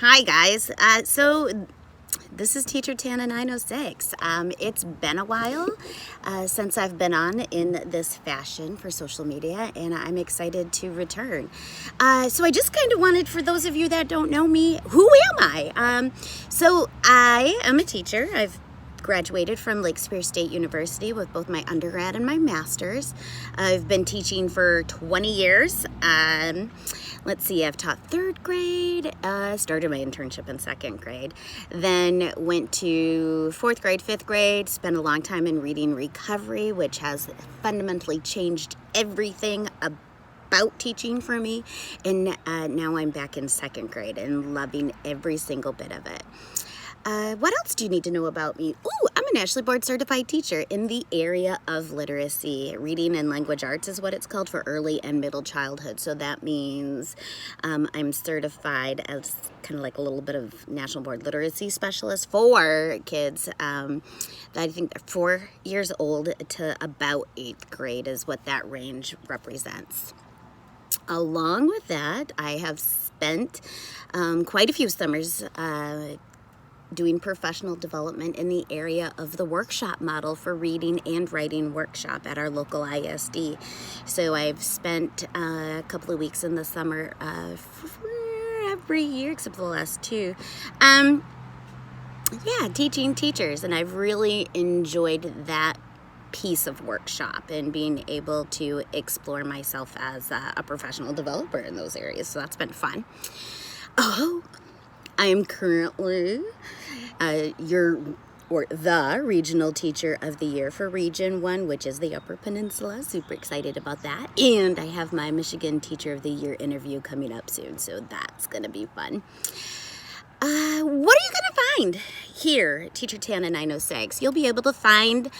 Hi guys, so this is teachertana906. It's been a while since I've been on in this fashion for social media, and I'm excited to return. So I just kind of wanted, for those of you that don't know me, who am I? So I am a teacher. I've graduated from Lake Superior State University with both my undergrad and my master's. I've been teaching for 20 years. Let's see, I've taught third grade, started my internship in second grade, then went to fourth grade, fifth grade, spent a long time in reading recovery, which has fundamentally changed everything about teaching for me, and now I'm back in second grade and loving every single bit of it. What else do you need to know about me? Ooh, I'm a nationally board certified teacher in the area of literacy. Reading and language arts is what it's called for early and middle childhood. So that means I'm certified as kind of like a little bit of national board literacy specialist for kids that I think they're 4 years old to about 8th grade is what that range represents. Along with that, I have spent quite a few summers doing professional development in the area of the workshop model for reading and writing workshop at our local ISD. So I've spent a couple of weeks in the summer every year except for the last two. Teaching teachers, and I've really enjoyed that piece of workshop and being able to explore myself as a professional developer in those areas. So that's been fun. I am currently the Regional Teacher of the Year for Region 1, which is the Upper Peninsula. Super excited about that. And I have my Michigan Teacher of the Year interview coming up soon, so that's going to be fun. What are you going to find here at teachertana906? You'll be able to find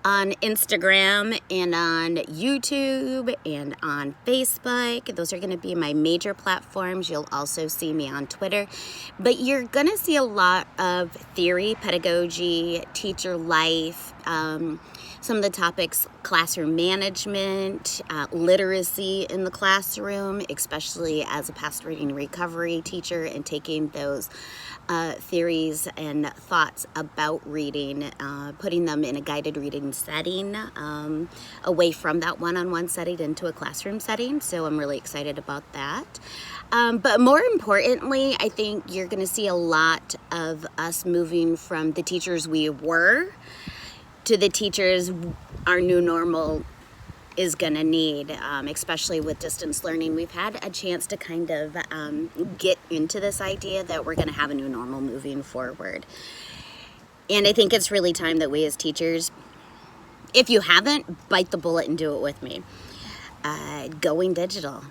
on Instagram and on YouTube and on Facebook. Those are going to be my major platforms. You'll also see me on Twitter. But you're going to see a lot of theory, pedagogy, teacher life, some of the topics, classroom management, literacy in the classroom, especially as a past reading recovery teacher, and taking those theories and thoughts about reading, putting them in a guided reading setting, away from that one-on-one setting into a classroom setting. So I'm really excited about that. But more importantly, I think you're going to see a lot of us moving from the teachers we were to the teachers our new normal is gonna need, especially with distance learning. We've had a chance to kind of get into this idea that we're gonna have a new normal moving forward. And I think it's really time that we as teachers, if you haven't, bite the bullet and do it with me. Going digital.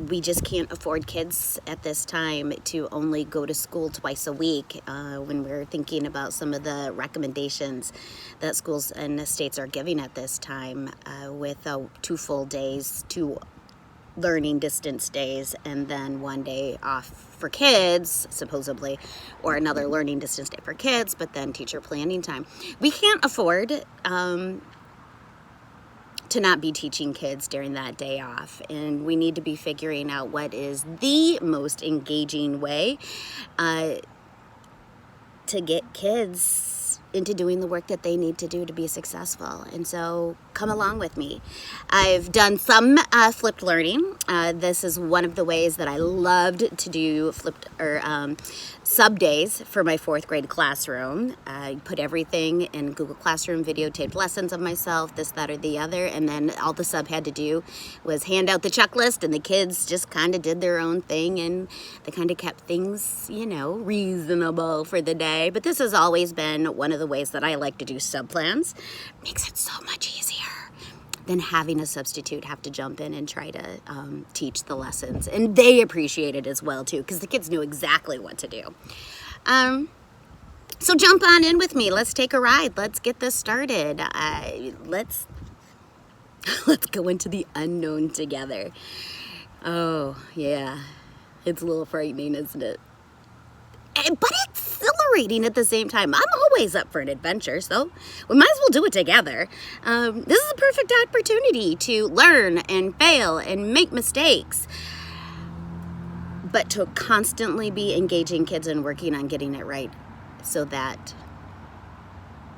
We just can't afford kids at this time to only go to school twice a week when we're thinking about some of the recommendations that schools and the states are giving at this time with 2 full days, 2 learning distance days, and then 1 day off for kids, supposedly, or another learning distance day for kids, but then teacher planning time. We can't afford to not be teaching kids during that day off, and we need to be figuring out what is the most engaging way to get kids into doing the work that they need to do to be successful. And so come along with me. I've done some flipped learning. This is one of the ways that I loved to do flipped or sub days for my 4th grade classroom. I put everything in Google Classroom, videotaped lessons of myself, this, that, or the other, and then all the sub had to do was hand out the checklist, and the kids just kind of did their own thing, and they kind of kept things, reasonable for the day. But this has always been one of the ways that I like to do sub plans. Makes it so much easier than having a substitute have to jump in and try to teach the lessons. And they appreciate it as well, too, because the kids knew exactly what to do. So jump on in with me. Let's take a ride. Let's get this started. Let's go into the unknown together. Oh, yeah. It's a little frightening, isn't it? But it's exhilarating at the same time. I'm always up for an adventure, so we might as well do it together. This is a perfect opportunity to learn and fail and make mistakes. but to constantly be engaging kids and working on getting it right so that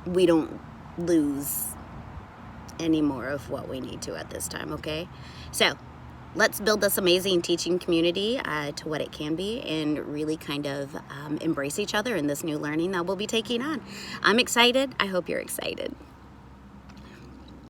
we don't lose any more of what we need to at this time, okay? So let's build this amazing teaching community to what it can be, and really kind of embrace each other in this new learning that we'll be taking on. I'm excited. I hope you're excited.